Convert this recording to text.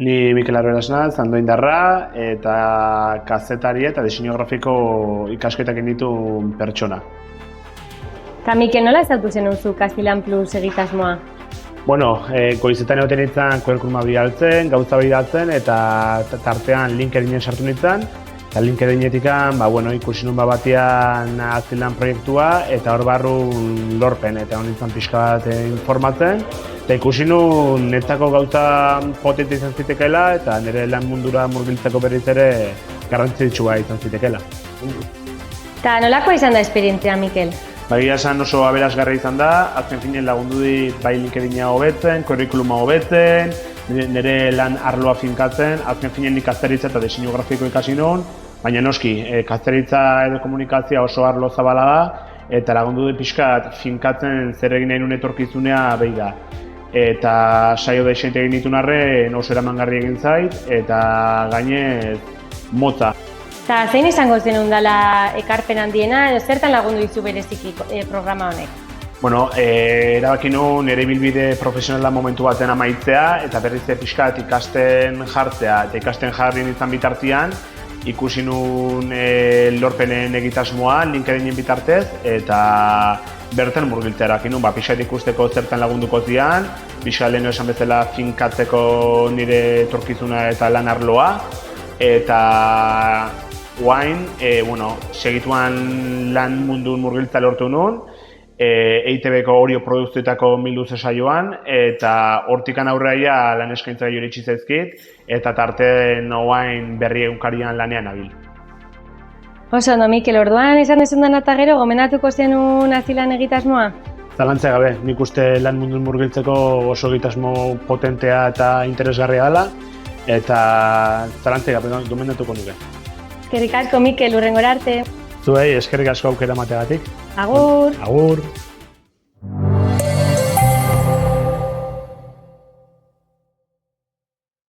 Ni Mikel Arberas naiz, Andoaindarra eta kazetari eta diseinu grafiko ikasketak egin ditu pertsona. Eta Mikel, nola ezautu zenun zu Castilan Plus egitasmoa? Bueno, goizetan egoten nintzen curriculuma bidaltzen, gauza bidaltzen eta tartean LinkedInen sartu nintzen. Eta LinkedInetikan, ikusi nun batean Castilan proiektua eta hor barrun lorpen eta hon nintzen pixka bat informatzen. Eta ikusi nun netako gauza potente izan zitekeela eta nire lan mundura murgiltzeko berriz ere garrantzitsua izan zitekeela. Eta nolakoa izan da esperientzia, Mikel? Egia esan oso aberasgarria izan da, azken finen lagundu dit bai LinkedIna hobetzen, curriculuma hobetzen, nire lan arloa finkatzen, azken finen nik kasteritza eta diseinu grafiko ikasi nun, baina noski, kasteritza edo komunikazioa oso arlo zabala da, eta lagundu dit pixkat finkatzen zer egin nahi nun etorkizunea behi da. Eta saio da esente egin ditun arren oso eramangarri egin zait, eta gainez motza. Eta zein izango zenun dela ekarpen handiena, edo zertan lagundu dizu bereziki programa honek? Bueno, erabaki nuen nire ibilbide profesionala momentu baten amaitzea eta berriz pixkat ikasten jartzea eta ikasten jarri nintzen bitartean ikusi nuen lorpenen egitasmoa LinkedInen bitartez eta bertan murgiltzea erabaki nuen, pixkat ikusteko zertan lagunduko zian, pixkat lehen esan bezala finkatzeko nire etorkizuna eta lan arloa eta guain, segituan lan mundun murgiltza lortu nuen, EITB-ko Orio produktuetako Milduze saioan, eta hortikan aurreia lan eskaintza iritsi zaizkit, eta tarteen guain berri egunkarian lanean nabil. Oso, no, Mikel, orduan esan dezundan eta gero, gomendatuko zenun Castilan egitasmoa? Zalantza gabe, nik uste lan mundun murgiltzeko oso egitasmo potentea eta interesgarria dela, eta zalantza gabe gomendatuko nuke. Eskerrik asko, Mikel, hurrengora arte. Zuei, eskerrik asko aukera emateagatik. Agur! Agur!